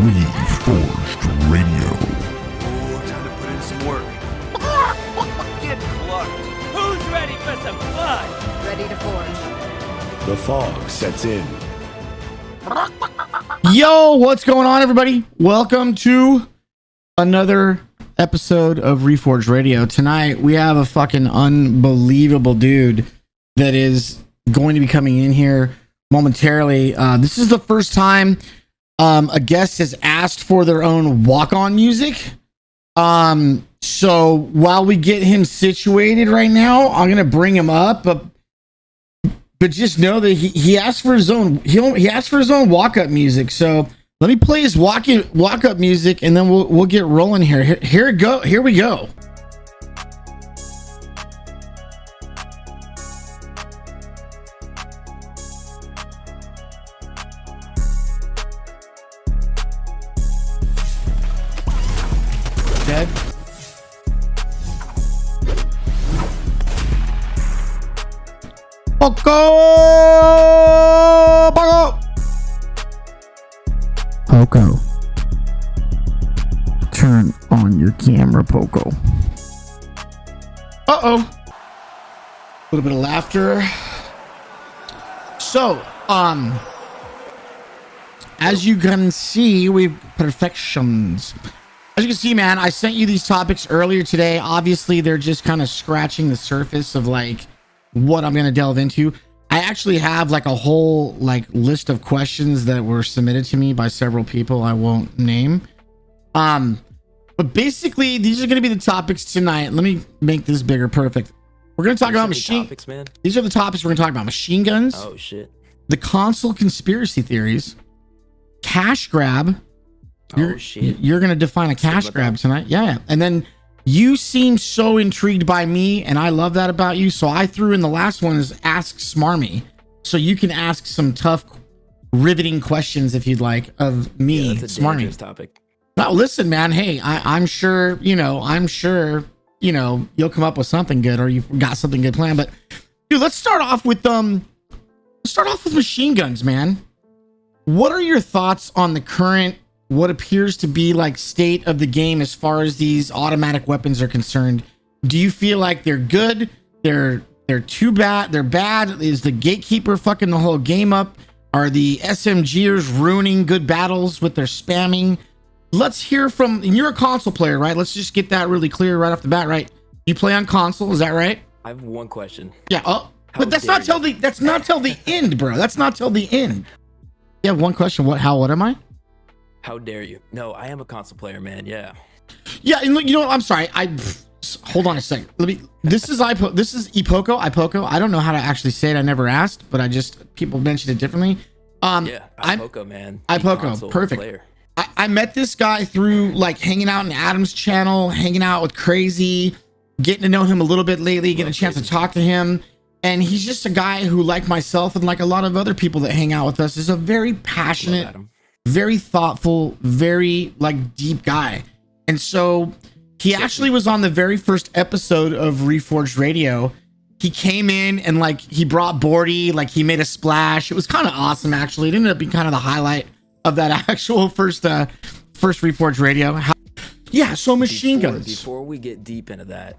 Reforged Radio. Ooh, time to put in some work. Get plucked. Who's ready for some fun? Ready to forge. The fog sets in. Yo, what's going on, everybody? Welcome to another episode of Reforged Radio. Tonight, we have a fucking unbelievable dude that is going to be coming in here momentarily. This is the first time a guest has asked for their own walk-on music. So while we get him situated right now, I'm gonna bring him up, but just know that he asked for his own he asked for his own walk-up music. So let me play his walk-up music, and then we'll get rolling here. Here we go. Dead. Poco. Turn on your camera, Poco. Uh-oh. A little bit of laughter. So, as you can see, we've perfections. As you can see, man, I sent you these topics earlier today. Obviously, they're just kind of scratching the surface of like what I'm going to delve into. I actually have like a whole like list of questions that were submitted to me by several people I won't name. But basically, these are going to be the topics tonight. Let me make this bigger. Perfect. We're going to talk about machine topics, man. These are the topics we're going to talk about: machine guns. Oh shit. The console conspiracy theories, cash grab. You're going to define a cash grab tonight. Yeah. And then you seem so intrigued by me, and I love that about you. So I threw in the last one is Ask Smarmy. So you can ask some tough, riveting questions if you'd like of me, that's a Smarmy. Topic. Now, listen, man. Hey, I'm sure, you'll come up with something good, or you've got something good planned. But dude, let's start off with machine guns, man. What are your thoughts on the current, what appears to be like state of the game as far as these automatic weapons are concerned? Do you feel like they're good? They're too bad? They're bad? Is the gatekeeper fucking the whole game up? Are the SMGers ruining good battles with their spamming? Let's hear from, and you're a console player, right? Let's just get that really clear right off the bat, right? You play on console, is that right? I have one question. Yeah. Oh, but that's not till the end, bro. That's not till the end. You have one question. What am I? How dare you? No, I am a console player, man. Yeah. Yeah, and look, you know what? I'm sorry. Hold on a second. This is Ipoco. I don't know how to actually say it. I never asked, but people mentioned it differently. Yeah, Ipoco, man. Ipoco, perfect. Player. I met this guy through like hanging out in Adam's channel, hanging out with Crazy, getting to know him a little bit lately, getting a chance to talk to him. And he's just a guy who, like myself and like a lot of other people that hang out with us, is a very passionate, very thoughtful, very like deep guy. And so he actually was on the very first episode of Reforged Radio. He came in and like he brought Bordy, like he made a splash. It was kind of awesome, actually. It ended up being kind of the highlight of that actual first Reforged Radio. So machine guns. Before we get deep into that,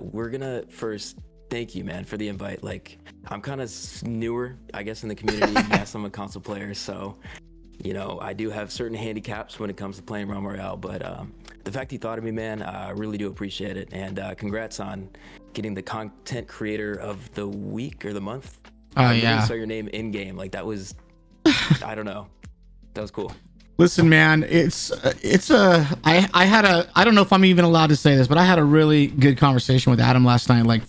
we're gonna first thank you, man, for the invite. Like, I'm kind of newer, I guess, in the community. Yes, I'm a console player, so I do have certain handicaps when it comes to playing Realm Royale, but the fact you thought of me, man, I really do appreciate it. And congrats on getting the content creator of the week or the month. Oh, yeah. I saw your name in game. Like, that was, I don't know. That was cool. Listen, man, I don't know if I'm even allowed to say this, but I had a really good conversation with Adam last night, like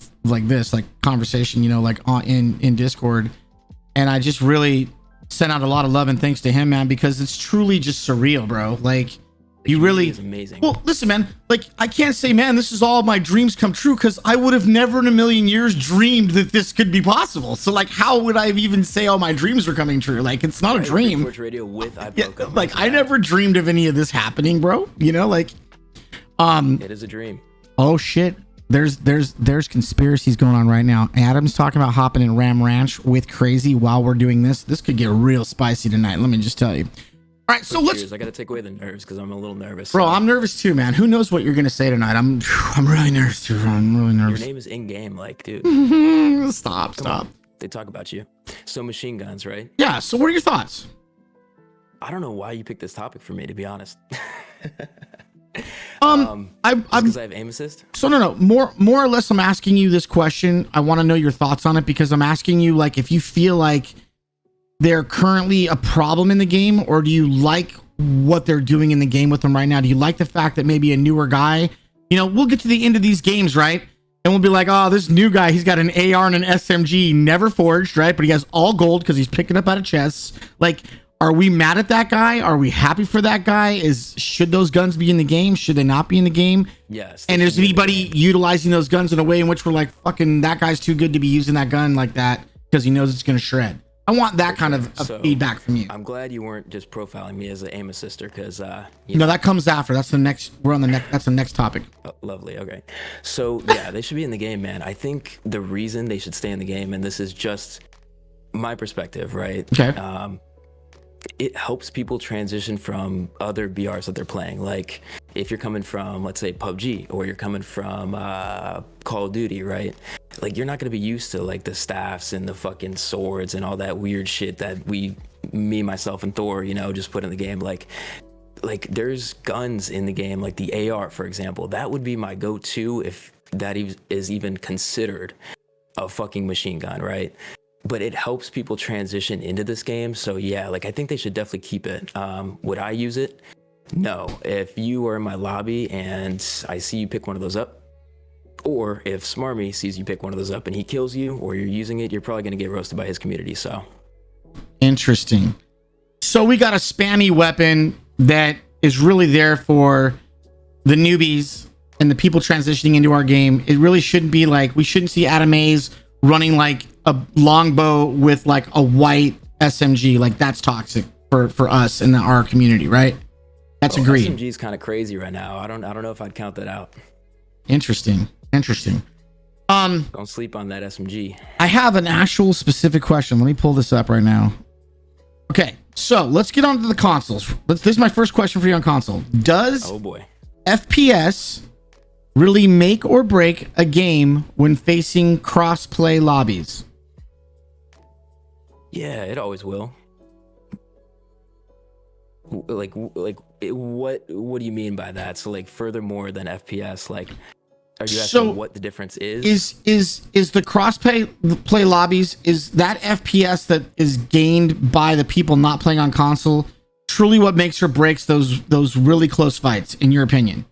conversation, in Discord. And I just really sent out a lot of love and thanks to him, man, because it's truly just surreal, bro. Like, you really is amazing. Well, listen, man, like I can't say, man, this is all my dreams come true, because I would have never in a million years dreamed that this could be possible. So like, how would I even say all my dreams were coming true? Like, it's not a dream. Radio with like I never dreamed of any of this happening, bro. It is a dream. Oh shit. There's conspiracies going on right now. Adam's talking about hopping in Ram Ranch with Crazy while we're doing this. This could get real spicy tonight. Let me just tell you. All right, so But let's. cheers. I got to take away the nerves because I'm a little nervous. Bro, so. I'm nervous too, man. Who knows what you're gonna say tonight? I'm really nervous too. I'm really Your nervous. name is in game, like, dude. Stop. Come on. They talk about you. So machine guns, right? Yeah. So, what are your thoughts? I don't know why you picked this topic for me, to be honest. I'm because I have aim assist. so no. More or less, I'm asking you this question. I want to know your thoughts on it because I'm asking you, like, if you feel like they're currently a problem in the game, or do you like what they're doing in the game with them right now? Do you like the fact that maybe a newer guy, we'll get to the end of these games, right? And we'll be like, oh, this new guy, he's got an AR and an SMG, never forged, right? But he has all gold because he's picking up out of chests. Like, are we mad at that guy? Are we happy for that guy? Should those guns be in the game? Should they not be in the game? Yes. And is anybody utilizing those guns in a way in which we're like, fucking, that guy's too good to be using that gun like that because he knows it's going to shred? I want that kind of feedback from you. I'm glad you weren't just profiling me as an aim assister because No, that comes after. That's the next. We're on the next. That's the next topic. Oh, lovely. Okay. So yeah, they should be in the game, man. I think the reason they should stay in the game, and this is just my perspective, right? Okay. It helps people transition from other BRs that they're playing. Like if you're coming from, let's say, PUBG, or you're coming from Call of Duty, right? Like you're not gonna be used to like the staffs and the fucking swords and all that weird shit that me, myself, and Thor, just put in the game. Like there's guns in the game, like the AR, for example. That would be my go-to if that is even considered a fucking machine gun, right? But it helps people transition into this game. So yeah, like I think they should definitely keep it. Would I use it? No. If you are in my lobby and I see you pick one of those up, or if Smarmy sees you pick one of those up and he kills you, or you're using it, you're probably going to get roasted by his community. So Interesting. So we got a spammy weapon that is really there for the newbies and the people transitioning into our game. It really shouldn't be like, we shouldn't see Adam A's running like a longbow with like a white SMG. Like that's toxic for us in our community, right? That's agreed. SMG is kind of crazy right now. I don't know if I'd count that out. Interesting. Don't sleep on that SMG. I have an actual specific question. Let me pull this up right now. Okay, so let's get on to the consoles. This is my first question for you on console. Does Oh boy. FPS really make or break a game when facing cross-play lobbies? Yeah, it always will. What do you mean by that? So like furthermore than FPS, like are you asking what the difference is? Is the cross-play lobbies, is that FPS that is gained by the people not playing on console truly what makes or breaks those really close fights, in your opinion?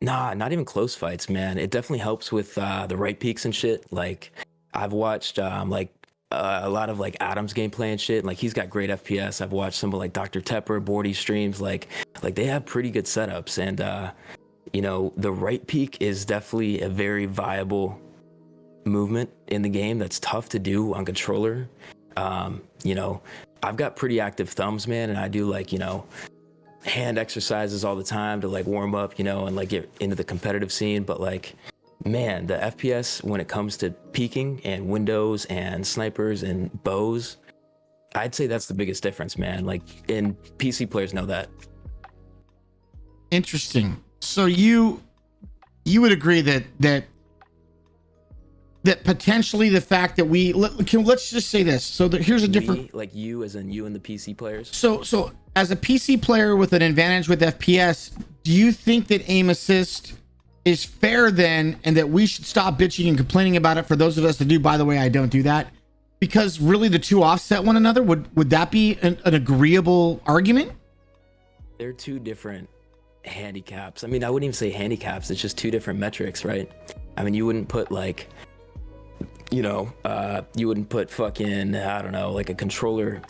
Nah, not even close fights, man. It definitely helps with the right peaks and shit. Like I've watched a lot of like Adam's gameplay and shit. Like he's got great FPS. I've watched some of like Dr. Tepper, Bordy streams. Like they have pretty good setups, and the right peak is definitely a very viable movement in the game that's tough to do on controller. I've got pretty active thumbs, man, and I do like hand exercises all the time to like warm up, and like get into the competitive scene. But like, man, the FPS when it comes to peeking and windows and snipers and bows, I'd say that's the biggest difference, man. Like, and PC players know that. Interesting. So you would agree that potentially the fact that let's just say this. So here's a different, like you as in you and the PC players. So as a PC player with an advantage with FPS, do you think that aim assist is fair then, and that we should stop bitching and complaining about it? For those of us that do, by the way, I don't do that, because really the two offset one another. Would that be an agreeable argument? They're two different handicaps. I mean, I wouldn't even say handicaps. It's just two different metrics, right? I mean, you wouldn't put like, you wouldn't put fucking, I don't know, like a controller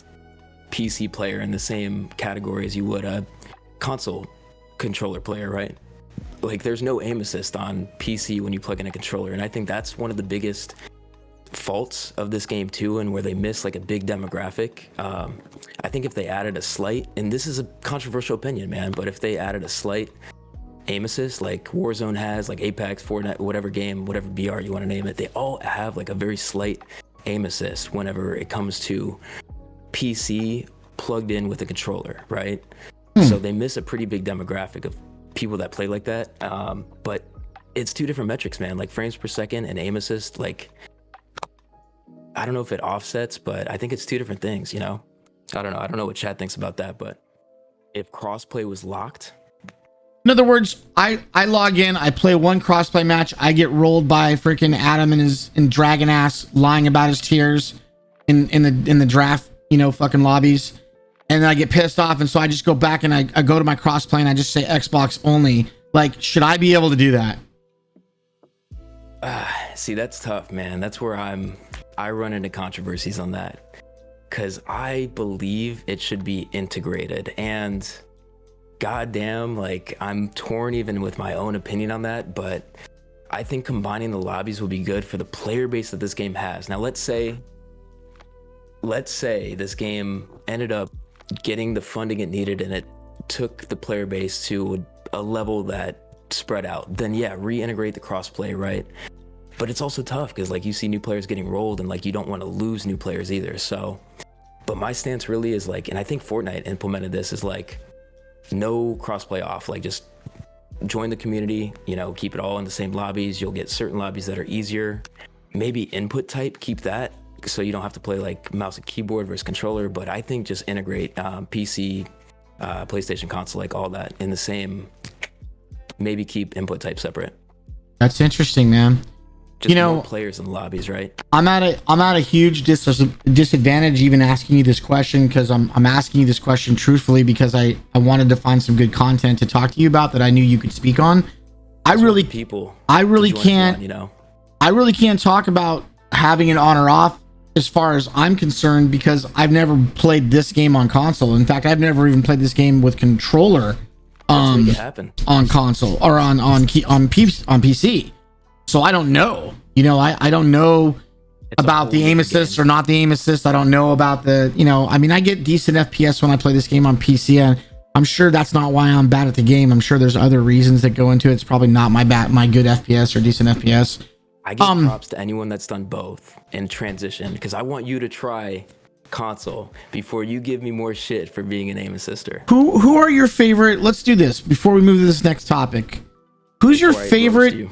PC player in the same category as you would a console controller player, right? Like there's no aim assist on PC when you plug in a controller, and I think that's one of the biggest faults of this game too, and where they miss like a big demographic. I think if they added a slight, and this is a controversial opinion, man, but if they added a slight aim assist like Warzone has, like Apex, Fortnite, whatever game, whatever BR you want to name it, they all have like a very slight aim assist whenever it comes to PC plugged in with a controller, right? So they miss a pretty big demographic of people that play like that. But it's two different metrics, man. Like frames per second and aim assist, like I don't know if it offsets, but I think it's two different things, you know? I don't know what Chad thinks about that, but if crossplay was locked. In other words, I log in, I play one crossplay match, I get rolled by freaking Adam and his dragon ass lying about his tears in the draft, you know, fucking lobbies. And then I get pissed off, and so I just go back and I go to my crossplay and I just say Xbox only. Like, should I be able to do that? See, that's tough, man. That's where I run into controversies on that, because I believe it should be integrated. And goddamn, like, I'm torn even with my own opinion on that, but I think combining the lobbies will be good for the player base that this game has. Now, let's say this game ended up getting the funding it needed and it took the player base to a level that spread out. Then yeah, reintegrate the crossplay, right? But it's also tough because like you see new players getting rolled and like you don't want to lose new players either. So, but my stance really is like, and I think Fortnite implemented this, is like no crossplay off. Like just join the community, you know, keep it all in the same lobbies. You'll get certain lobbies that are easier. Maybe input type, keep that, so you don't have to play like mouse and keyboard versus controller. But I think just integrate PC, PlayStation console, like all that in the same, maybe keep input type separate. That's interesting, man. Just, you know, more players in the lobbies, right? I'm at a huge disadvantage even asking you this question, because I'm asking you this question truthfully because I wanted to find some good content to talk to you about that I knew you could speak on. I really can't, you know, I really can't talk about having it on or off as far as I'm concerned, because I've never played this game on console. In fact, I've never even played this game with controller on console or on PC. So I don't know, you know, I don't know about the aim assist or not the aim assist. I don't know about the, you know, I mean, I get decent FPS when I play this game on PC, and I'm sure that's not why I'm bad at the game. I'm sure there's other reasons that go into it. It's probably not my good FPS or decent FPS. I give props to anyone that's done both and transition, because I want you to try console before you give me more shit for being an aim assister. Who are your favorite? Let's do this before we move to this next topic. Who's your favorite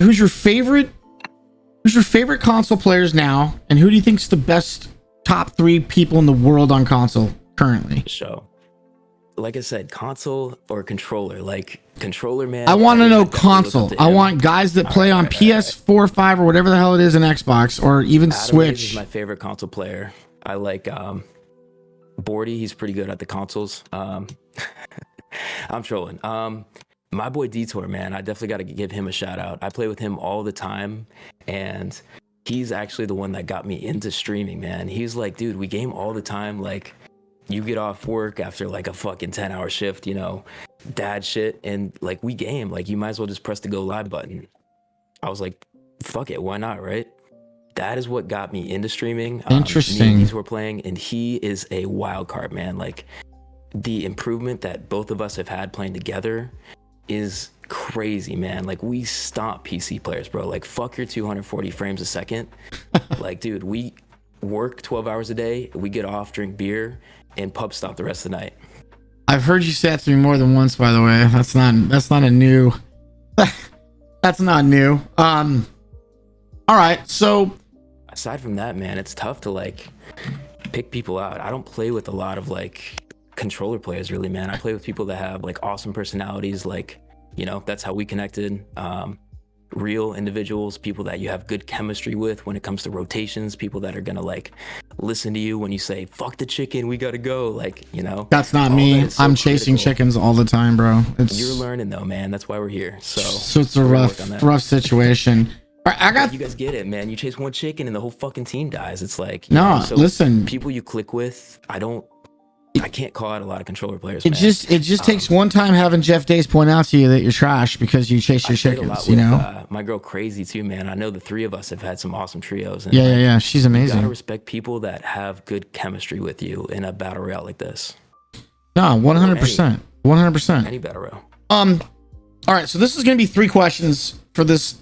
console players now, and who do you think's the best top 3 people in the world on console currently? So, like I said, console or controller? Like controller, man. I want to know console. I want guys that play on PS4, 5, or whatever the hell it is in Xbox, or even Switch. Is my favorite console player. I like Bordy. He's pretty good at the consoles. I'm trolling. My boy Detour, man, I definitely got to give him a shout out. I play with him all the time, and he's actually the one that got me into streaming, man. He's like, dude, we game all the time. Like, you get off work after like a fucking 10-hour shift, you know, dad shit, and like we game. Like, you might as well just press the go live button. I was like, fuck it, why not, right? That is what got me into streaming. Interesting. These were playing, and he is a wild card, man. Like, the improvement that both of us have had playing together is crazy, man. Like, we stomp PC players, bro. Like, fuck your 240 frames a second. Like, dude, we work 12 hours a day, we get off, drink beer, and pub stop the rest of the night. I've heard you say that to me more than once, by the way. That's not a new that's not new. All right, so aside from that, man, it's tough to like pick people out. I don't play with a lot of like controller players, really, man. I play with people that have like awesome personalities, like, you know, that's how we connected. Real individuals, people that you have good chemistry with when it comes to rotations, people that are gonna like listen to you when you say fuck the chicken, we gotta go, like, you know. That's not me. That I'm chasing chickens all the time, bro. You're learning though, man. That's why we're here. So it's a rough situation. You guys get it, man. You chase one chicken and the whole fucking team dies. It's like, listen, people you click with, I can't call out a lot of controller players. It just takes one time having Jeff Days point out to you that you're trash because you chase your chickens, you know. My girl Crazy too, man. I know the three of us have had some awesome trios. And yeah. She's amazing. You gotta respect people that have good chemistry with you in a battle royale like this. No, 100%. 100%. Any battle royale. All right, so this is gonna be 3 questions for this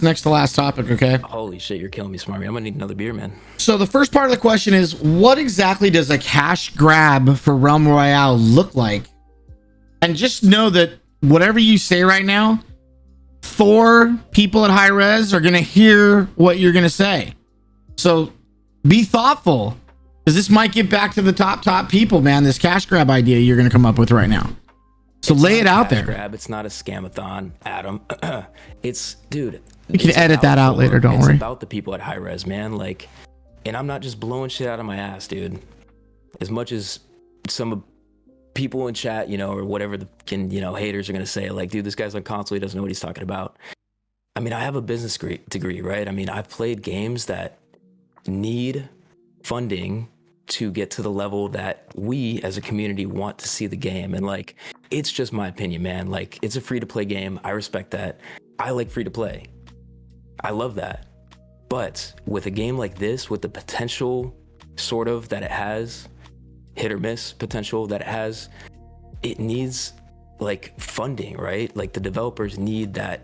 next to last topic, okay? Holy shit, you're killing me, Smarmy. I'm gonna need another beer, man. So the first part of the question is, what exactly does a cash grab for Realm Royale look like? And just know that whatever you say right now, 4 people at high res are gonna hear what you're gonna say. So be thoughtful, because this might get back to the top people, man. This cash grab idea you're gonna come up with right now. So lay it out there. Grab. It's not a scamathon, Adam. It's, dude. You can edit that out later, don't worry. It's about the people at high res, man. Like, and I'm not just blowing shit out of my ass, dude. As much as some people in chat, you know, or whatever the haters are gonna say, like, dude, this guy's on console, he doesn't know what he's talking about. I mean, I have a business degree, right? I mean, I've played games that need funding to get to the level that we as a community want to see the game. And like, it's just my opinion, man. Like, it's a free to play game. I respect that. I like free to play. I love that. But with a game like this, with the potential sort of that it has, hit or miss potential that it has, it needs like funding, right? Like, the developers need that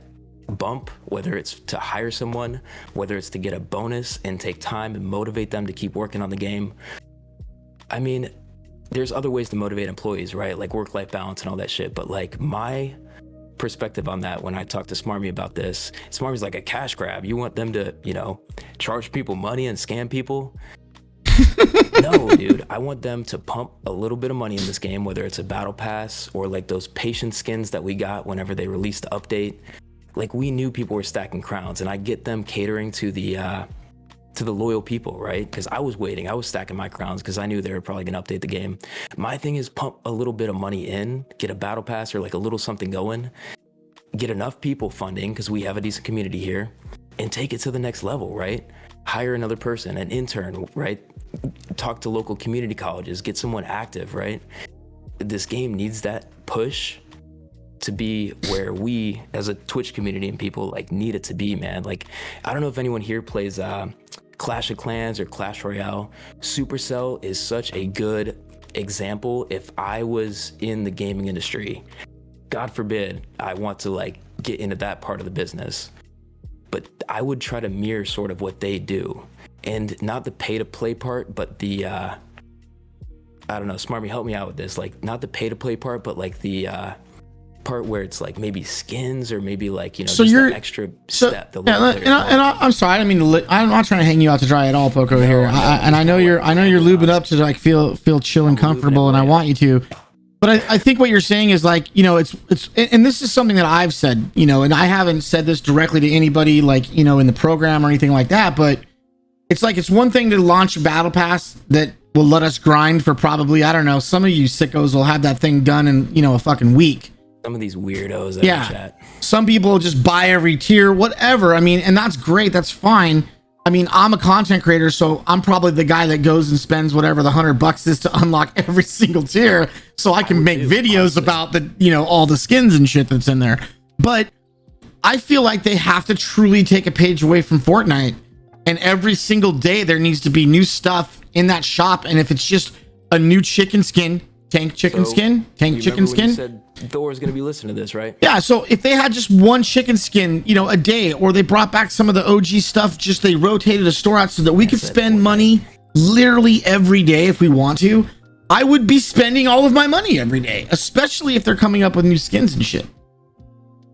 bump, whether it's to hire someone, whether it's to get a bonus and take time and motivate them to keep working on the game. I mean, there's other ways to motivate employees, right? Like work-life balance and all that shit. But like, my perspective on that, when I talked to Smarmy about this, Smarmy's like, a cash grab. You want them to, charge people money and scam people? No, dude. I want them to pump a little bit of money in this game, whether it's a battle pass or like those patient skins that we got whenever they released the update. Like, we knew people were stacking crowns, and I get them catering to the loyal people, right? Because I was waiting, I was stacking my crowns because I knew they were probably gonna update the game. My thing is pump a little bit of money in, get a battle pass or like a little something going, get enough people funding because we have a decent community here, and take it to the next level, right? Hire another person, an intern, right? Talk to local community colleges, get someone active, right? This game needs that push to be where we as a Twitch community and people like need it to be, man. Like, I don't know if anyone here plays Clash of Clans or Clash Royale. Supercell is such a good example. If I was in the gaming industry, God forbid I want to like get into that part of the business, but I would try to mirror sort of what they do, and not the pay to play part, but the I don't know, Smarmy, help me out with this, like not the pay to play part, but like the part where it's like maybe skins or maybe like, so just you're that extra step. I'm sorry, I mean, I'm not trying to hang you out to dry at all, Poco, here. I know you're lubing up to like feel chill and comfortable, and I want you to. But I think what you're saying is like, it's and this is something that I've said, and I haven't said this directly to anybody like, in the program or anything like that, but it's like, it's one thing to launch a battle pass that will let us grind for probably, I don't know, some of you sickos will have that thing done in, a fucking week. Some of these weirdos in the chat. Some people just buy every tier, whatever. I mean, and that's great. That's fine. I mean, I'm a content creator, so I'm probably the guy that goes and spends whatever the $100 is to unlock every single tier, so I can make videos about the, all the skins and shit that's in there. But I feel like they have to truly take a page away from Fortnite, and every single day there needs to be new stuff in that shop. And if it's just a new chicken skin, tank chicken skin. You said Thor's gonna be listening to this, right? Yeah, so if they had just one chicken skin, a day, or they brought back some of the OG stuff, just they rotated a store out so that we could spend money literally every day if we want to, I would be spending all of my money every day, especially if they're coming up with new skins and shit.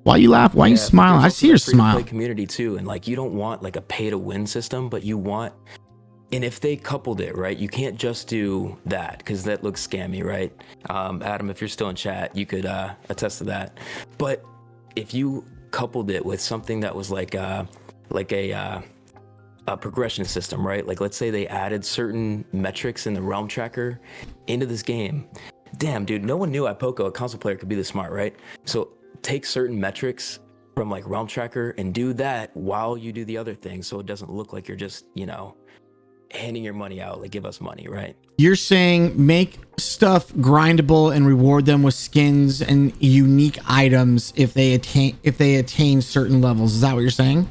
Why you laugh? Why you smile? I see your smile. Community too, and like, you don't want like a pay to win system, but you want. And if they coupled it, right, you can't just do that because that looks scammy, right? Adam, if you're still in chat, you could attest to that. But if you coupled it with something that was like a progression system, right? Like, let's say they added certain metrics in the realm tracker into this game. Damn, dude, no one knew at Poco a console player could be this smart, right? So take certain metrics from like realm tracker and do that while you do the other thing, so it doesn't look like you're just, handing your money out, like, give us money, right? You're saying make stuff grindable and reward them with skins and unique items if they attain certain levels. Is that what you're saying?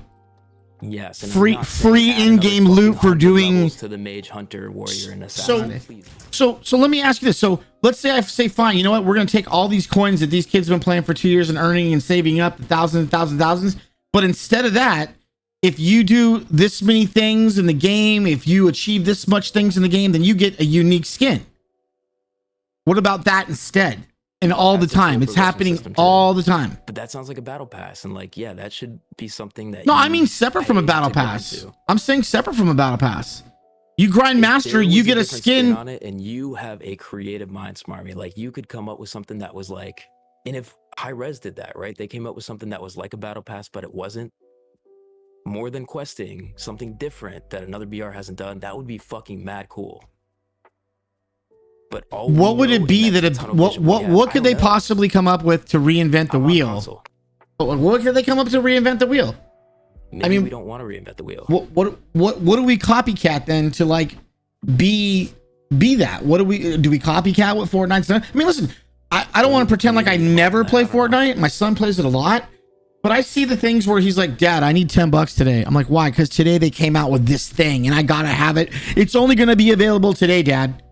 Yes. And free in-game loot for doing to the mage, hunter, warrior, and assassin. So let me ask you this. So let's say I say, fine, you know what? We're going to take all these coins that these kids have been playing for 2 years and earning and saving up thousands, But instead of that, if you do this many things in the game, if you achieve this much things in the game, then you get a unique skin. What about that instead? And all the time. It's happening all the time. But that sounds like a battle pass. And like, yeah, that should be something that. No, I mean separate from a battle pass. I'm saying separate from a battle pass. You grind master, you get a skin on it, and you have a creative mind, Smarmy. Like you could come up with something that was like, and if High Res did that, right? They came up with something that was like a battle pass, but it wasn't. More than questing, something different that another BR hasn't done. That would be fucking mad cool. But what would it be what could they possibly come up with to reinvent the wheel? What could they come up to reinvent the wheel? Maybe I mean, we don't want to reinvent the wheel. What do we copycat then to like be that? What do we copycat what Fortnite's done? I mean, listen, I don't want to pretend like I never play Fortnite. My son plays it a lot, but I see the things where he's like, Dad, I need $10 today. I'm like, why? Because today they came out with this thing and I gotta have it. It's only gonna be available today, Dad.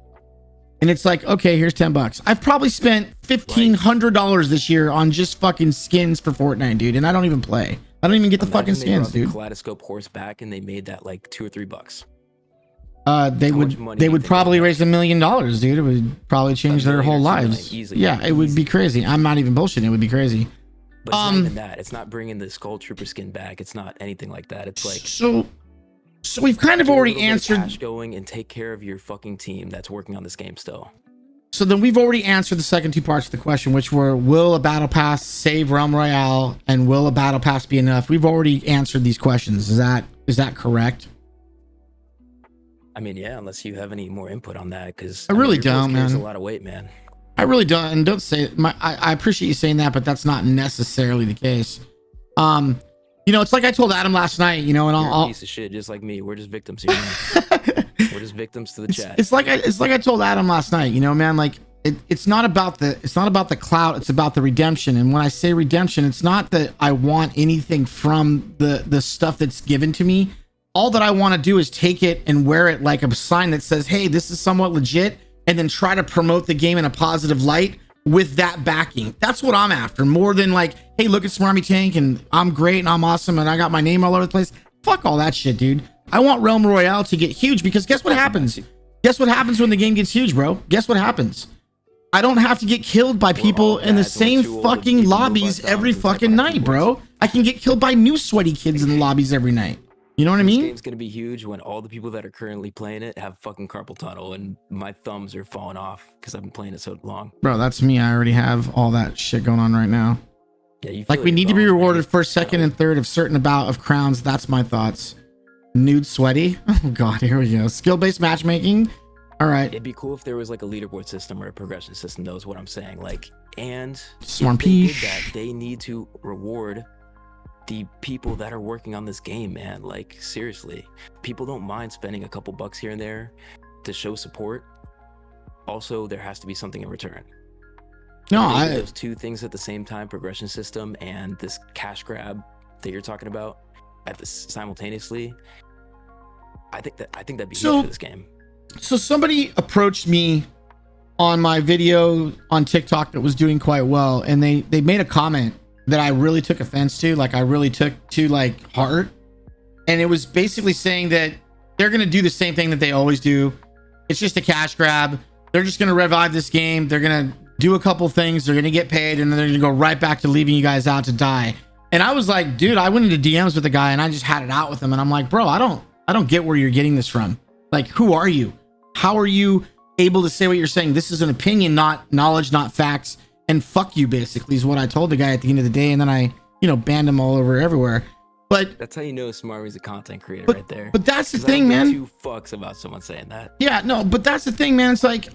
And it's like, okay, here's $10. I've probably spent $1,500 this year on just fucking skins for Fortnite, dude. And I don't even play. I don't even get the fucking skins, dude. Kaleidoscope horse back, and they made that like $2 or $3. They would probably raise $1 million, dude. It would probably change their whole lives. Yeah, it would be crazy. I'm not even bullshitting. It would be crazy. But it's not even that. It's not bringing the Skull Trooper skin back. It's not anything like that. It's like So we've kind of already answered. Cash going and take care of your fucking team that's working on this game still. So then we've already answered the second two parts of the question, which were, will a battle pass save Realm Royale, and will a battle pass be enough? We've already answered these questions. Is that correct? I mean, yeah, unless you have any more input on that, because I really don't, man. It's a lot of weight, man. I really don't, and don't say I appreciate you saying that, but that's not necessarily the case. You know, it's like I told Adam last night, you know, and You're a piece of shit, just like me. We're just victims here. We're just victims to the chat. It's like I told Adam last night, you know, man, like it's not about the clout, it's about the redemption. And when I say redemption, it's not that I want anything from the stuff that's given to me. All that I want to do is take it and wear it like a sign that says, hey, this is somewhat legit, and then try to promote the game in a positive light with that backing. That's what I'm after, more than like, hey, look at SMARMYTANK and I'm great and I'm awesome and I got my name all over the place. Fuck all that shit, dude. I want Realm Royale to get huge, because guess what happens? Guess what happens when the game gets huge, bro? Guess what happens? I don't have to get killed by people in the same fucking lobbies every fucking night, bro. I can get killed by new sweaty kids in the lobbies every night. You know what I mean? This game's gonna be huge when all the people that are currently playing it have fucking carpal tunnel and my thumbs are falling off because I've been playing it so long. Bro, that's me. I already have all that shit going on right now. Yeah, you like we need to be rewarded first, second, and third of certain amount of crowns. That's my thoughts. Nude sweaty. Oh god, here we go. Skill-based matchmaking. All right. It'd be cool if there was like a leaderboard system or a progression system. Knows what I'm saying. Like, and Swarm if they did that, they need to reward the people that are working on this game, man. Like, seriously, people don't mind spending a couple bucks here and there to show support. Also, there has to be something in return. No, those two things at the same time, progression system and this cash grab that you're talking about at this simultaneously. I think that'd be huge for this game. So somebody approached me on my video on TikTok that was doing quite well, and they made a comment that I really took offense to, like I really took to like heart. And it was basically saying that they're going to do the same thing that they always do. It's just a cash grab. They're just going to revive this game. They're going to do a couple things. They're going to get paid, and then they're going to go right back to leaving you guys out to die. And I was like, dude, I went into DMs with the guy and I just had it out with him. And I'm like, bro, I don't get where you're getting this from. Like, who are you? How are you able to say what you're saying? This is an opinion, not knowledge, not facts. And fuck you, basically, is what I told the guy at the end of the day. And then I, banned him all over everywhere. But that's how you know Smarmy's a content creator right there. But that's the thing, man. Two fucks about someone saying that. Yeah, no, but that's the thing, man. It's like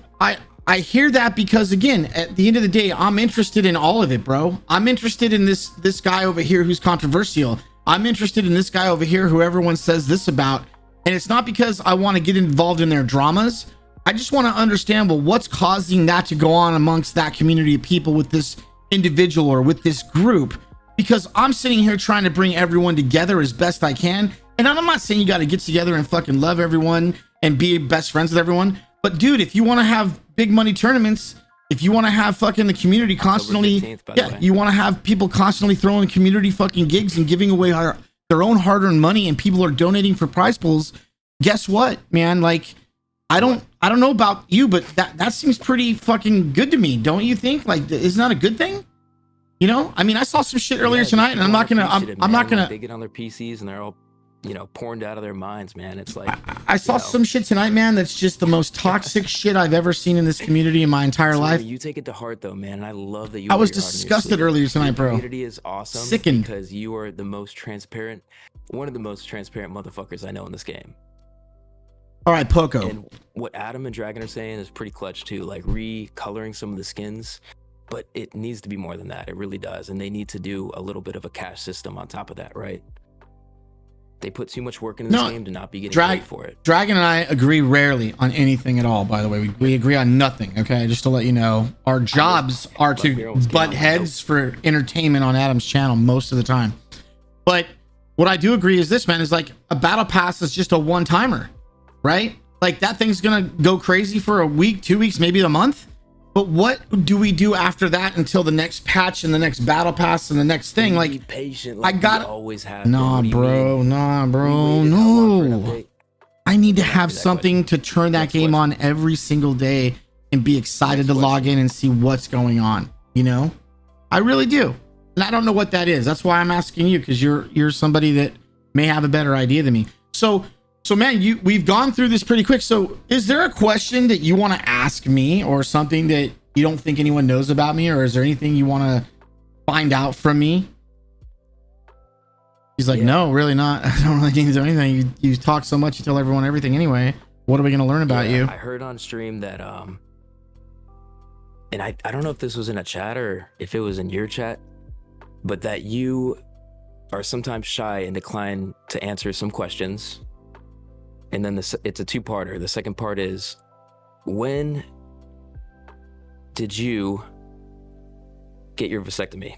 I hear that because, again, at the end of the day, I'm interested in all of it, bro. I'm interested in this guy over here who's controversial. I'm interested in this guy over here who everyone says this about. And it's not because I want to get involved in their dramas. I just want to understand, well, what's causing that to go on amongst that community of people with this individual or with this group? Because I'm sitting here trying to bring everyone together as best I can. And I'm not saying you got to get together and fucking love everyone and be best friends with everyone. But dude, if you want to have big money tournaments, if you want to have fucking the community constantly, 15th, by the way. you want to have people constantly throwing community fucking gigs and giving away their own hard-earned money, and people are donating for prize pools. Guess what, man? Like, I don't know about you, but that seems pretty fucking good to me. Don't you think? Like, isn't that a good thing? You know, I mean, I saw some shit earlier tonight, and I'm not gonna. They get on their PCs and they're all, porned out of their minds, man. It's like I saw some shit tonight, man. That's just the most toxic shit I've ever seen in this community in my entire life. You take it to heart, though, man. And I love that you. I was disgusted earlier tonight, bro. The community is awesome. Sickened. Because you are the most transparent, one of the most transparent motherfuckers I know in this game. All right, Poco. And what Adam and Dragon are saying is pretty clutch too. Like recoloring some of the skins. But it needs to be more than that. It really does. And they need to do a little bit of a cash system on top of that, right? They put too much work into this game to not be getting paid for it. Dragon and I agree rarely on anything at all, by the way. We agree on nothing, okay? Just to let you know. Our jobs are to butt heads for entertainment on Adam's channel most of the time. But what I do agree is this, man, is like a battle pass is just a one-timer, right? Like that thing's going to go crazy for a week, 2 weeks, maybe a month. But what do we do after that until the next patch and the next battle pass and the next thing? Be like, patient. I got always have. Nah, bro, no. I need to have something to turn that game on every single day and be excited to log in and see what's going on. You know, I really do, and I don't know what that is. That's why I'm asking you, because you're somebody that may have a better idea than me. So man, we've gone through this pretty quick. So is there a question that you want to ask me, or something that you don't think anyone knows about me, or is there anything you want to find out from me? He's like, no, really not. I don't really need to do anything. You talk so much, you tell everyone everything anyway. What are we going to learn about you? I heard on stream that, and I don't know if this was in a chat or if it was in your chat, but that you are sometimes shy and decline to answer some questions. And then it's a two-parter. The second part is, when did you get your vasectomy?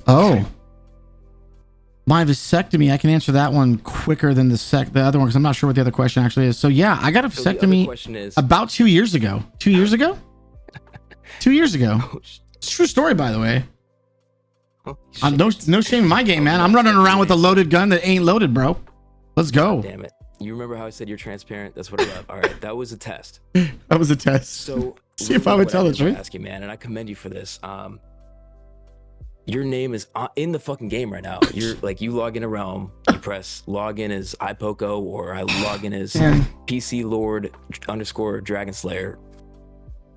Oh, my vasectomy. I can answer that one quicker than the other one, because I'm not sure what the other question actually is. So yeah, I got a vasectomy about 2 years ago. 2 years ago? 2 years ago. It's a true story, by the way. No shame in my game, man. I'm running around with a loaded gun that ain't loaded, bro. Let's go. Damn it. You remember how I said you're transparent? That's what I love. All right, that was a test. That was a test. So see if I would tell the truth. Ask you, man, and I commend you for this. Your name is in the fucking game right now. You're like, you log in a realm, you press login as iPoco, or I log in as PC Lord _ Dragon Slayer.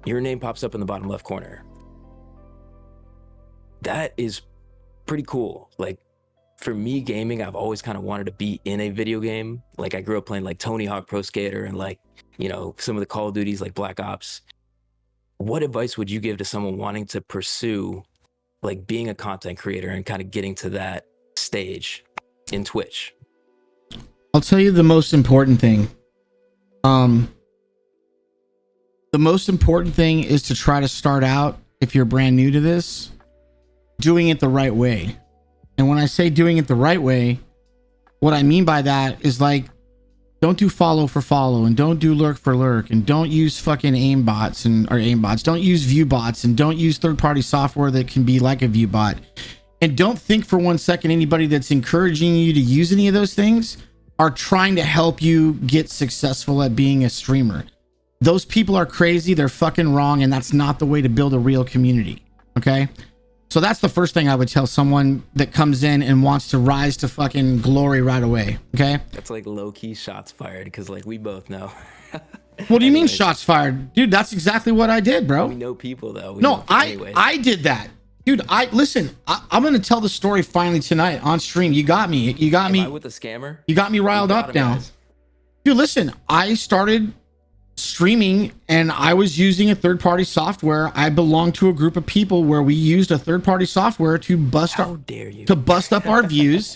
Your name pops up in the bottom left corner. That is pretty cool. Like, for me, gaming, I've always kind of wanted to be in a video game. Like, I grew up playing like Tony Hawk Pro Skater and like, some of the Call of Duties like Black Ops. What advice would you give to someone wanting to pursue like being a content creator and kind of getting to that stage in Twitch? I'll tell you the most important thing. The most important thing is to try to start out, if you're brand new to this, doing it the right way. And when I say doing it the right way, what I mean by that is like, don't do follow for follow, and don't do lurk for lurk, and don't use fucking aimbots. Don't use view bots, and don't use third-party software that can be like a view bot. And don't think for 1 second anybody that's encouraging you to use any of those things are trying to help you get successful at being a streamer. Those people are crazy, they're fucking wrong, and that's not the way to build a real community. Okay? So that's the first thing I would tell someone that comes in and wants to rise to fucking glory right away. Okay? That's like low-key shots fired, because like we both know. What do you mean shots fired? Dude, that's exactly what I did, bro. We know people though. I did that. Dude, I'm going to tell the story finally tonight on stream. You got me. Am I with a scammer? You got me riled up now. Guys. Dude, listen, I started streaming and I was using a third-party software. I belonged to a group of people where we used a third-party software to bust up our views.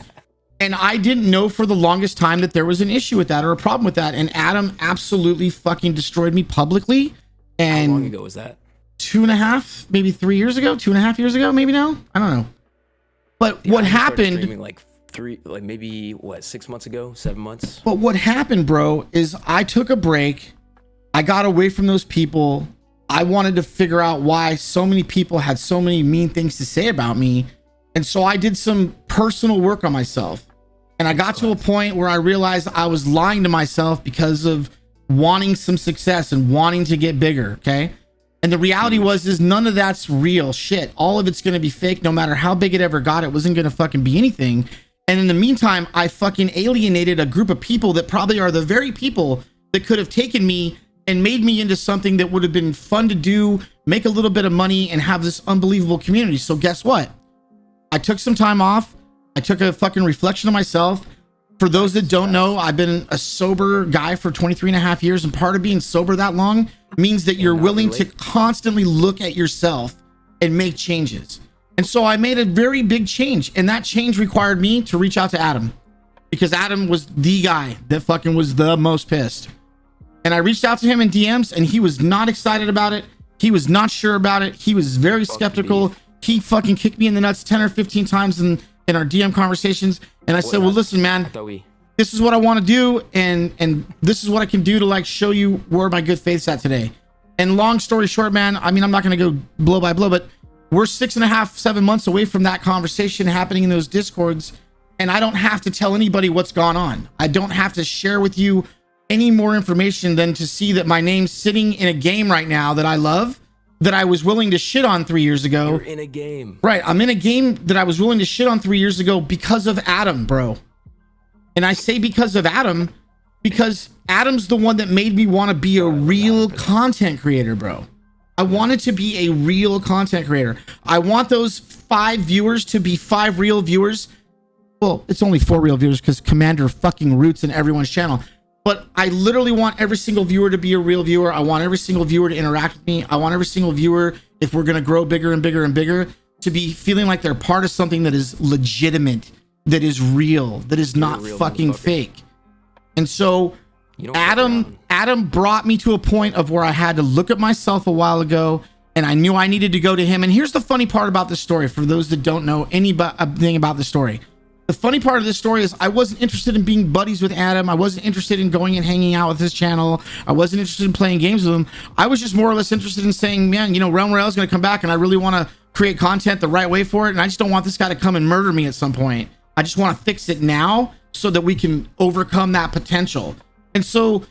And I didn't know for the longest time that there was an issue with that or a problem with that. And Adam absolutely fucking destroyed me publicly. And how long ago was that? 2.5, maybe 3 years ago, 2.5 years ago, maybe now. I don't know. But what happened? Like 6 months ago, 7 months. But what happened, bro, is I took a break. I got away from those people. I wanted to figure out why so many people had so many mean things to say about me. And so I did some personal work on myself. And I got to a point where I realized I was lying to myself because of wanting some success and wanting to get bigger. Okay. And the reality is none of that's real shit. All of it's going to be fake. No matter how big it ever got, it wasn't going to fucking be anything. And in the meantime, I fucking alienated a group of people that probably are the very people that could have taken me and made me into something that would have been fun to do, make a little bit of money, and have this unbelievable community. So guess what? I took some time off. I took a fucking reflection of myself. For those that don't know, I've been a sober guy for 23 and a half years. And part of being sober that long means that you're willing to constantly look at yourself and make changes. And so I made a very big change. And that change required me to reach out to Adam, because Adam was the guy that fucking was the most pissed. And I reached out to him in DMs, and he was not excited about it. He was not sure about it. He was very skeptical. He fucking kicked me in the nuts 10 or 15 times in our DM conversations. And I said, well, listen, man, this is what I want to do. And this is what I can do to like show you where my good faith's at today. And long story short, man, I mean, I'm not going to go blow by blow, but we're 6.5, 7 months away from that conversation happening in those Discords. And I don't have to tell anybody what's gone on. I don't have to share with you any more information than to see that my name's sitting in a game right now that I love, that I was willing to shit on 3 years ago. You're in a game. Right. I'm in a game that I was willing to shit on 3 years ago because of Adam, bro. And I say because of Adam, because Adam's the one that made me want to be a real content creator, bro. I wanted to be a real content creator. I want those 5 viewers to be 5 real viewers. Well, it's only 4 real viewers because Commander fucking roots in everyone's channel. But I literally want every single viewer to be a real viewer. I want every single viewer to interact with me. I want every single viewer, if we're going to grow bigger and bigger and bigger, to be feeling like they're part of something that is legitimate, that is real, that is not fucking fake. And so Adam brought me to a point of where I had to look at myself a while ago, and I knew I needed to go to him. And here's the funny part about this story, for those that don't know anything about the story. The funny part of this story is I wasn't interested in being buddies with Adam. I wasn't interested in going and hanging out with his channel. I wasn't interested in playing games with him. I was just more or less interested in saying, man, you know, Realm Royale is going to come back, and I really want to create content the right way for it. And I just don't want this guy to come and murder me at some point. I just want to fix it now so that we can overcome that potential. And so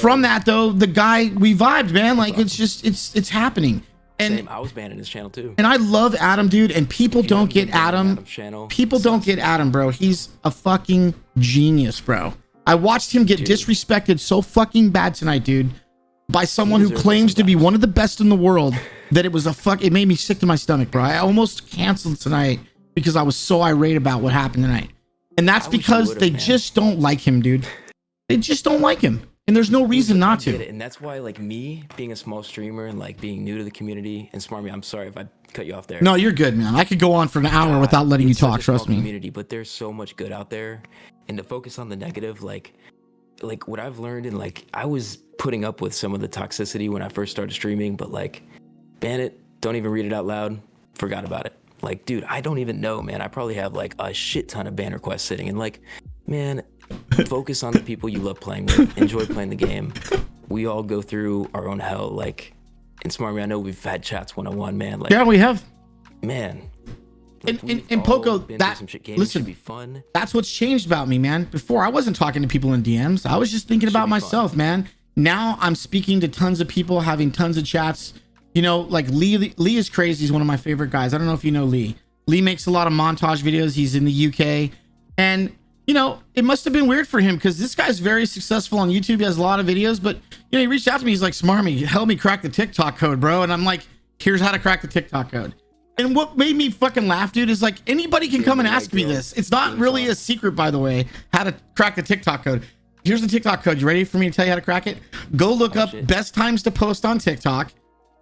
from that, though, the guy, we vibed, man. Like, it's just, it's happening. And same, I was banned in his channel too. And I love Adam, dude. And people don't get Adam. People don't get Adam, bro. He's a fucking genius, bro. I watched him get disrespected so fucking bad tonight, dude, by someone who claims to be one of the best in the world, that it was it made me sick to my stomach, bro. I almost canceled tonight because I was so irate about what happened tonight. And that's because they just don't like him, dude. They just don't like him. And there's no reason not to. And that's why, like, me being a small streamer and like being new to the community, and SMARMY, I'm sorry if I cut you off there. No, you're good, man. I could go on for an hour without letting you talk. Trust me. Community, but there's so much good out there, and to focus on the negative, like what I've learned, and like I was putting up with some of the toxicity when I first started streaming, but like, ban it, don't even read it out loud, forgot about it. Like, dude, I don't even know, man. I probably have like a shit ton of ban requests sitting, and like, man, focus on the people you love playing with. Enjoy playing the game. We all go through our own hell. Like, in SMARMY, I know we've had chats one-on-one, man. Like, yeah, we have. Man. Like, and Poco, that, listen, be fun. That's what's changed about me, man. Before, I wasn't talking to people in DMs. I was just thinking about myself, man. Now I'm speaking to tons of people, having tons of chats. You know, like Lee is crazy. He's one of my favorite guys. I don't know if you know Lee. Lee makes a lot of montage videos. He's in the UK. And you know, it must have been weird for him because this guy's very successful on YouTube. He has a lot of videos, but you know, he reached out to me. He's like, SMARMY, help me crack the TikTok code, bro. And I'm like, here's how to crack the TikTok code. And what made me fucking laugh, dude, is like anybody can come and ask me this. It's not really a secret, by the way, how to crack the TikTok code. Here's the TikTok code. You ready for me to tell you how to crack it? Go look up best times to post on TikTok.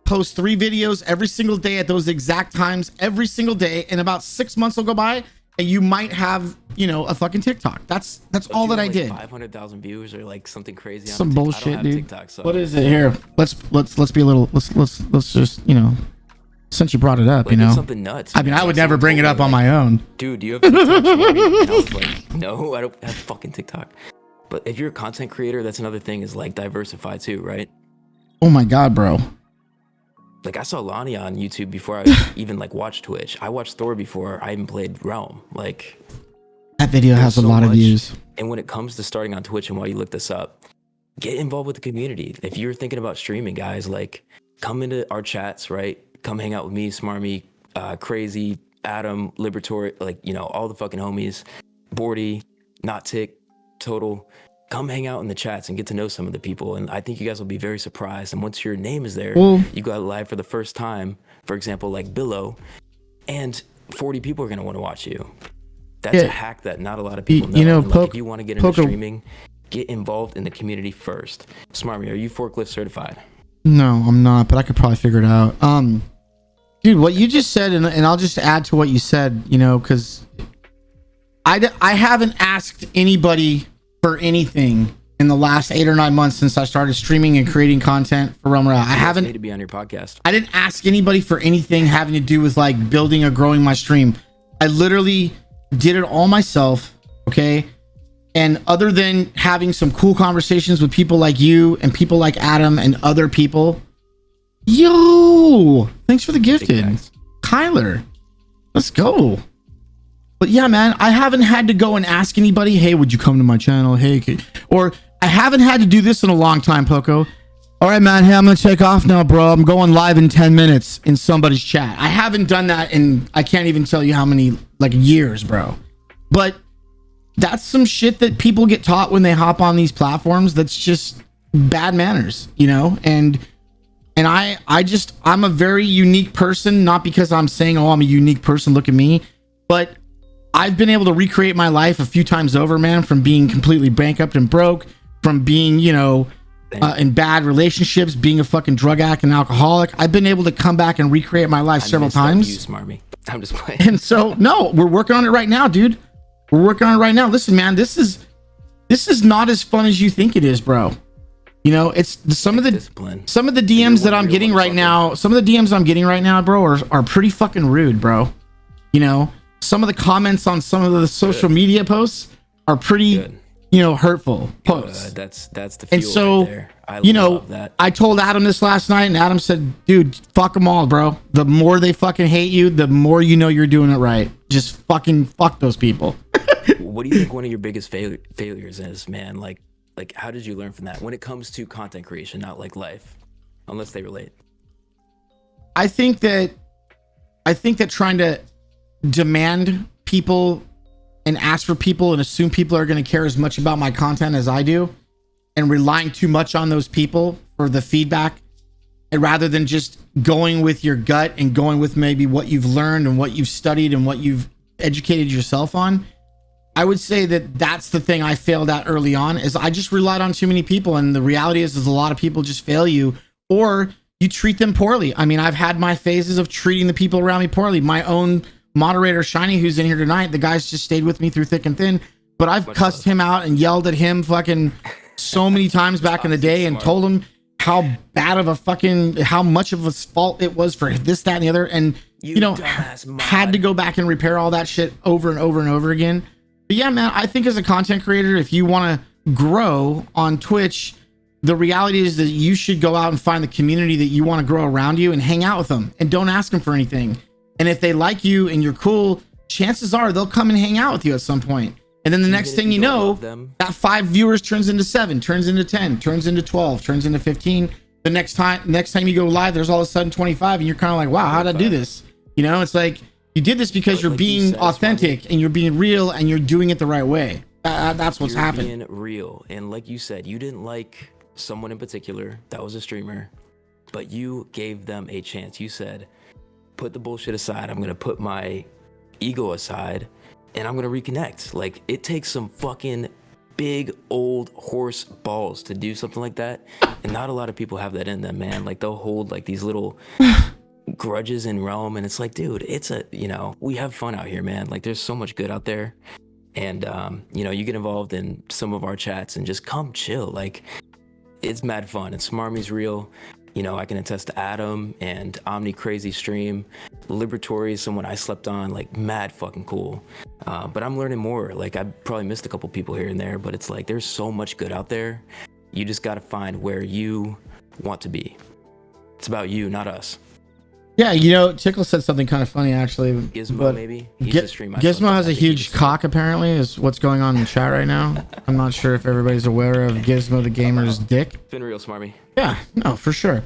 Post 3 videos every single day at those exact times every single day. And about 6 months will go by, and you might have, you know, a fucking TikTok. That's all that I did. 500,000 views or like something crazy. Some bullshit, dude. TikTok, so. What is it here? Let's be a little. Let's just, you know, since you brought it up, like, you know, something nuts. I mean, I would never bring it up on my own. Dude, do you have TikTok? And I was like, no, I don't have fucking TikTok. But if you're a content creator, that's another thing, is like diversify too, right? Oh my god, bro. like I saw Lonnie on YouTube before I even like watched Twitch. I watched Thor before I even played Realm. Like that video has a so lot of much. views. And when it comes to starting on Twitch, and while you look this up, get involved with the community. If you're thinking about streaming, guys, like come into our chats, right? Come hang out with me, Smarmy, Crazy, Adam, Liberatory, like, you know, all the fucking homies, Bordy, Not Tick, Total. Come hang out in the chats and get to know some of the people. And I think you guys will be very surprised. And once your name is there, you go out live for the first time, for example, like Billow, and 40 people are going to want to watch you. That's a hack that not a lot of people know. You know, like if you want to get into streaming, get involved in the community first. Smarmy, are you forklift certified? No, I'm not, but I could probably figure it out. Dude, what you just said, and I'll just add to what you said, you know, because I haven't asked anybody for anything in the last 8 or 9 months since I started streaming and creating content for Realm Royale. I haven't need to be on your podcast. I didn't ask anybody for anything having to do with like building or growing my stream. I literally did it all myself, okay? And other than having some cool conversations with people like you and people like Adam and other people, yo, thanks for the gifted, Kyler. Let's go. But yeah, man, I haven't had to go and ask anybody, hey, would you come to my channel? Hey, or I haven't had to do this in a long time, Poco. All right, man. Hey, I'm going to take off now, bro. I'm going live in 10 minutes in somebody's chat. I haven't done that in, I can't even tell you how many, like, years, bro. But that's some shit that people get taught when they hop on these platforms. That's just bad manners, you know? And I'm a very unique person, not because I'm saying, oh, I'm a unique person, look at me. But I've been able to recreate my life a few times over, man, from being completely bankrupt and broke, from being, you know, in bad relationships, being a fucking drug addict and alcoholic. I've been able to come back and recreate my life several times. You, Smarmy. I'm just playing. And so, no, we're working on it right now, dude. We're working on it right now. Listen, man, this is not as fun as you think it is, bro. You know, it's some of the DMs that I'm getting right now. Some of the DMs I'm getting right now, bro, are pretty fucking rude, bro. You know, some of the comments on some of the social media posts are pretty, you know, hurtful posts. That's the fuel. And so, right there. you know, I told Adam this last night, and Adam said, dude, fuck them all, bro. The more they fucking hate you, the more you know you're doing it right. Just fucking fuck those people. What do you think one of your biggest failures is, man? Like how did you learn from that when it comes to content creation, not like life, unless they relate? I think that trying to demand people and ask for people and assume people are going to care as much about my content as I do, and relying too much on those people for the feedback, and rather than just going with your gut and going with maybe what you've learned and what you've studied and what you've educated yourself on, I would say that that's the thing I failed at early on, is I just relied on too many people. And the reality is a lot of people just fail you, or you treat them poorly. I mean, I've had my phases of treating the people around me poorly. My own moderator, Shiny, who's in here tonight, the guy's just stayed with me through thick and thin, but I've cussed him out and yelled at him fucking so many times back in the day and told him how bad of a fucking, how much of a fault it was for this, that, and the other. And, you know, had to go back and repair all that shit over and over and over again. But yeah, man, I think as a content creator, if you want to grow on Twitch, the reality is that you should go out and find the community that you want to grow around you and hang out with them, and don't ask them for anything. And if they like you and you're cool, chances are they'll come and hang out with you at some point. And then the next thing you know, that 5 viewers turns into 7, turns into 10, turns into 12, turns into 15. The next time you go live, there's all of a sudden 25, and you're kind of like, wow, how'd I do this? You know, it's like, you did this because you're being authentic and you're being real and you're doing it the right way. That's what's happening. Being real. And like you said, you didn't like someone in particular that was a streamer, but you gave them a chance. You said, put the bullshit aside. I'm going to put my ego aside and I'm going to reconnect. Like, it takes some fucking big old horse balls to do something like that. And not a lot of people have that in them, man. Like, they'll hold like these little grudges in Realm, and it's like, dude, it's a, you know, we have fun out here, man. Like, there's so much good out there. And you know, you get involved in some of our chats and just come chill. Like, it's mad fun. And Smarmy's real. You know, I can attest to Adam and Omni Crazy Stream. Liberatory is someone I slept on, like, mad fucking cool. But I'm learning more. Like, I probably missed a couple people here and there, but it's like, there's so much good out there. You just got to find where you want to be. It's about you, not us. Yeah, you know, Tickle said something kind of funny actually. Gizmo, maybe? He's a stream I saw Gizmo has a today. huge cock apparently, is what's going on in the chat right now. I'm not sure if everybody's aware of Gizmo the gamer's dick. It's been real, Smarmy. Yeah, no, for sure.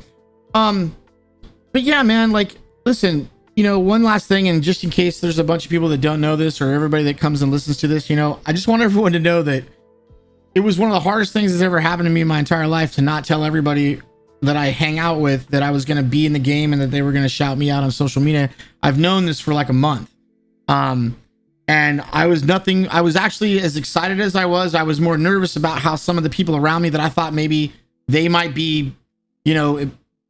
But yeah, man, like, listen, you know, one last thing, and just in case there's a bunch of people that don't know this, or everybody that comes and listens to this, you know, I just want everyone to know that it was one of the hardest things that's ever happened to me in my entire life to not tell everybody that I hang out with that I was going to be in the game and that they were going to shout me out on social media. I've known this for like a month. And I was actually as excited as I was more nervous about how some of the people around me that I thought maybe they might be, you know,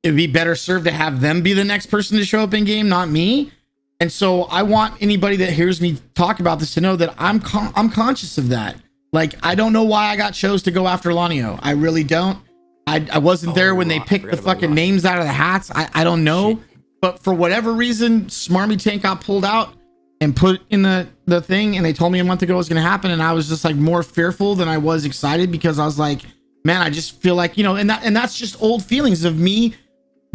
it'd be better served to have them be the next person to show up in game, not me. And so I want anybody that hears me talk about this to know that I'm conscious of that. Like, I don't know why I got chose to go after Lanio. I really don't. I wasn't there when they picked the fucking names out of the hats. I don't know. Shit. But for whatever reason, SMARMYTANK got pulled out and put in the thing, and they told me a month ago it was going to happen, and I was just like more fearful than I was excited, because I was like, man, I just feel like, you know, and that's just old feelings of me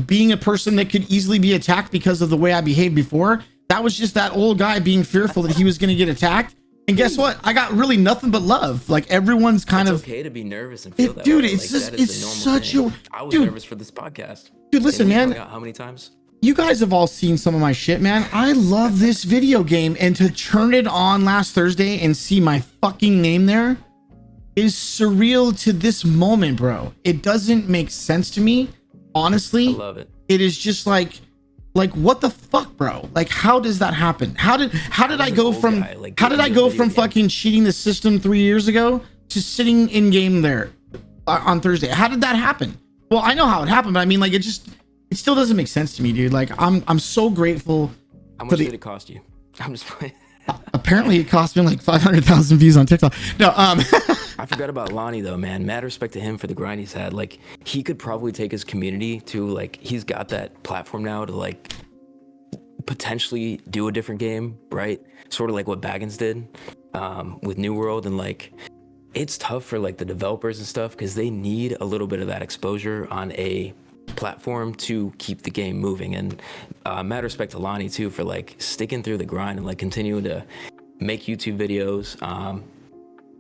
being a person that could easily be attacked because of the way I behaved before. That was just that old guy being fearful that he was going to get attacked. And guess what? I got really nothing but love. Like, everyone's kind it's of okay to be nervous and feel that dude. way. It's like, just it's such a. I was dude, nervous for this podcast. Dude, listen, man. How many times? You guys have all seen some of my shit, man. I love this video game, and to turn it on last Thursday and see my fucking name there is surreal to this moment, bro. It doesn't make sense to me, honestly. I love it. It is just like what the fuck, bro? Like, how does that happen? How did I go from fucking cheating the system 3 years ago to sitting in game there on Thursday? How did that happen? Well, I know how it happened, but I mean, like, it still doesn't make sense to me, dude. Like, I'm so grateful. How much did it cost you? I'm just playing. Apparently it cost me like 500,000 views on TikTok. No, I forgot about Lonnie though, man. Mad respect to him for the grind he's had. Like, he could probably take his community to, like, he's got that platform now to, like, potentially do a different game, right? Sort of like what Baggins did with New World. And, like, it's tough for, like, the developers and stuff, because they need a little bit of that exposure on a platform to keep the game moving. And mad respect to Lonnie too for, like, sticking through the grind and, like, continuing to make YouTube videos.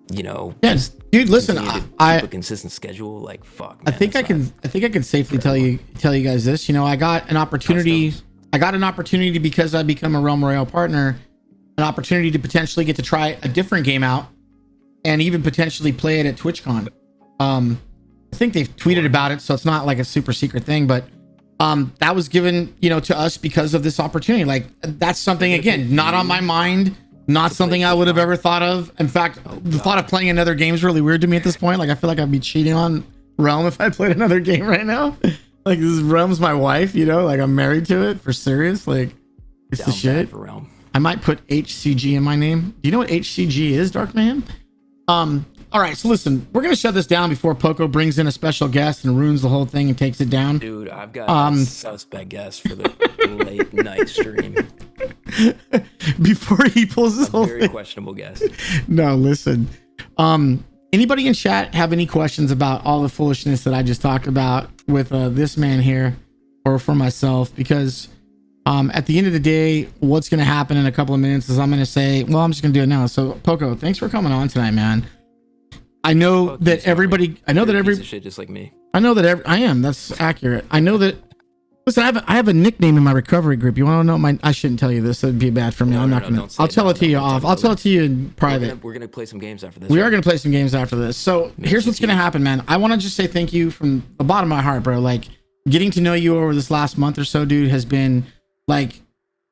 You know, yeah, dude, listen, keep a consistent schedule. Like, fuck, man, I think I can safely tell you guys this. You know, I got an opportunity because I become a Realm Royale partner, an opportunity to potentially get to try a different game out and even potentially play it at TwitchCon. I think they've tweeted about it, so it's not like a super secret thing, but that was given, you know, to us because of this opportunity. Like, that's something, again, not on my mind, not something I would have ever thought of. In fact, the thought of playing another game is really weird to me at this point. Like, I feel like I'd be cheating on Realm if I played another game right now. Like, this Realm's my wife, you know, like, I'm married to it for serious. Like, it's the shit. For Realm. I might put HCG in my name. Do you know what HCG is, Dark Man? All right, so listen, we're gonna shut this down before Poco brings in a special guest and ruins the whole thing and takes it down. Dude, I've got a suspect guest for the late night stream. Before he pulls his whole very thing. Questionable guest. No, listen. Anybody in chat have any questions about all the foolishness that I just talked about with this man here, or for myself? Because at the end of the day, what's gonna happen in a couple of minutes is I'm gonna say, well, I'm just gonna do it now. So, Poco, thanks for coming on tonight, man. I know that everybody. I know that every shit just like me. I know that I am. That's accurate. I know that. Listen, I have a nickname in my recovery group. You want to know my? I shouldn't tell you this. It'd be bad for me. I'm not gonna. I'll tell it to you off. I'll tell it to you in private. We're gonna play some games after this. We are gonna play some games after this. So here's what's gonna happen, man. I want to just say thank you from the bottom of my heart, bro. Like, getting to know you over this last month or so, dude, has been like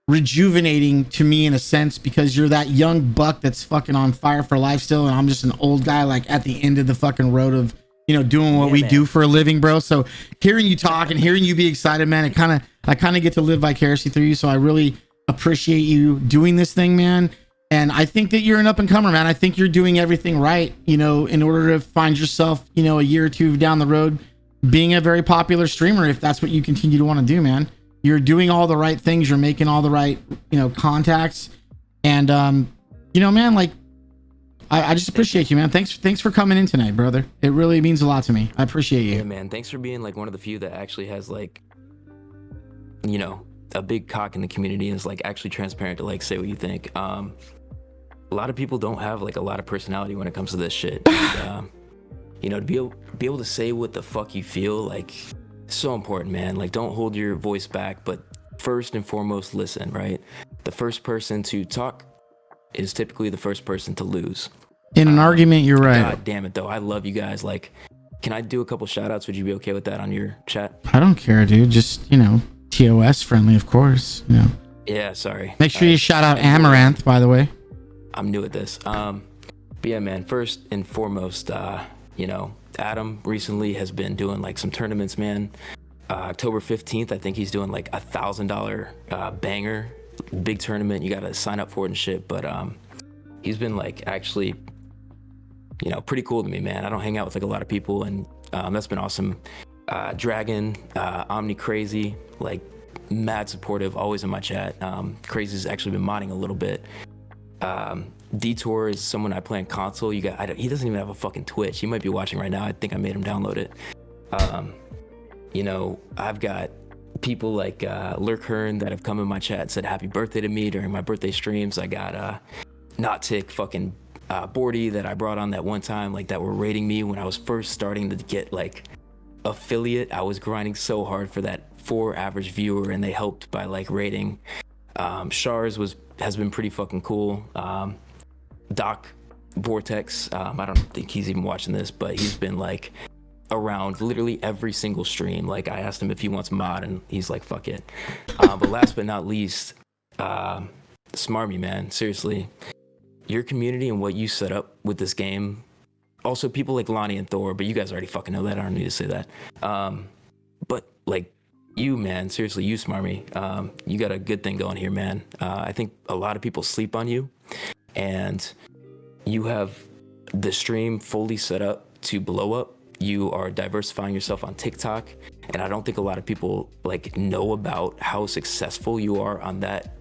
rejuvenating to me in a sense, because you're that young buck that's fucking on fire for life still, and I'm just an old guy like at the end of the fucking road of, you know, doing what we do for a living, bro. So hearing you talk and hearing you be excited, man, I kind of get to live vicariously through you. So I really appreciate you doing this thing, man. And I think that you're an up and comer, man. I think you're doing everything right, you know, in order to find yourself, you know, a year or two down the road being a very popular streamer, if that's what you continue to want to do, man. You're doing all the right things. You're making all the right, you know, contacts. And, you know, man, like, I just appreciate you, man. Thanks for coming in tonight, brother. It really means a lot to me. I appreciate you. Yeah, man. Thanks for being like one of the few that actually has, like, you know, a big cock in the community and is like actually transparent to like say what you think. A lot of people don't have like a lot of personality when it comes to this shit. And, you know, to be able to say what the fuck you feel, like, so important, man. Like, don't hold your voice back, but first and foremost, listen, right? The first person to talk is typically the first person to lose. In an argument, you're right. God damn it, though. I love you guys. Like, can I do a couple shout outs? Would you be okay with that on your chat? I don't care, dude. Just, you know, TOS friendly, of course. You know. Yeah, sorry. Make sure you shout out Amaranth, by the way. I'm new at this. But yeah, man, first and foremost, you know, Adam recently has been doing like some tournaments, man. October 15th, I think he's doing like $1,000 banger, big tournament. You got to sign up for it and shit. But he's been like actually, you know, pretty cool to me, man. I don't hang out with like a lot of people, and that's been awesome. Dragon, Omni Crazy, like mad supportive, always in my chat. Crazy's actually been modding a little bit. Detour is someone I play on console. He doesn't even have a fucking Twitch. He might be watching right now. I think I made him download it. You know, I've got people like Lurk Hearn that have come in my chat and said happy birthday to me during my birthday streams. I got Not Tick, fucking Bordy that I brought on that one time, like that were rating me when I was first starting to get like affiliate. I was grinding so hard for that 4 average viewer, and they helped by like rating. Shars has been pretty fucking cool. Doc Vortex, I don't think he's even watching this, but he's been like around literally every single stream. Like, I asked him if he wants mod, and he's like, fuck it. But last but not least, Smarmy, man, seriously, your community and what you set up with this game. Also, people like Lonnie and Thor, but you guys already fucking know that. I don't need to say that. But like you, man, seriously, you, Smarmy, you got a good thing going here, man. I think a lot of people sleep on you, and you have the stream fully set up to blow up. You are diversifying yourself on TikTok, and I don't think a lot of people like know about how successful you are on that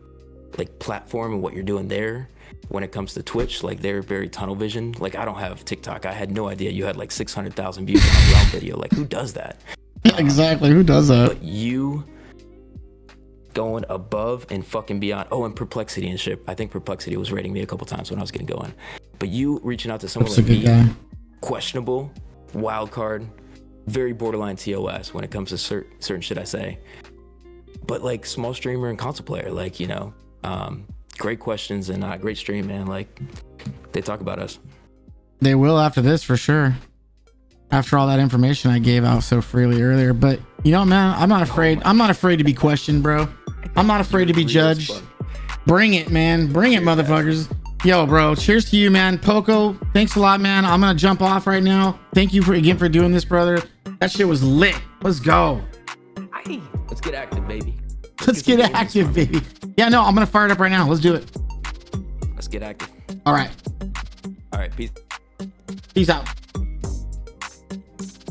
like platform and what you're doing there. When it comes to Twitch, like, they're very tunnel vision. Like, I don't have TikTok. I had no idea you had like 600,000 views on a Realm video. Like, who does that? Exactly, who does that? But you going above and fucking beyond. Oh, and Perplexity and shit. I think Perplexity was rating me a couple times when I was getting going. But you reaching out to someone That's like a good me, guy. questionable, wild card, very borderline TOS when it comes to certain shit I say. But like, small streamer and console player, like, you know, great questions and great stream, man. Like, they talk about us. They will after this, for sure. After all that information I gave out so freely earlier. But you know, man, I'm not afraid. I'm not afraid to be questioned, bro. I'm not afraid to be judged. Bring it, man. Bring it, motherfuckers. Yo, bro, cheers to you, man. Poco, thanks a lot, man. I'm gonna jump off right now. Thank you again for doing this, brother. That shit was lit. Let's go. Let's get active, baby. Let's get active, baby. Yeah, no, I'm gonna fire it up right now. Let's do it. Let's get active. All right. Peace. Peace out.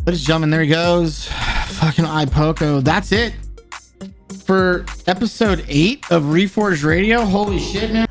Ladies and gentlemen, there he goes. Fucking iPoco. That's it for episode 8 of Reforged Radio. Holy shit, man.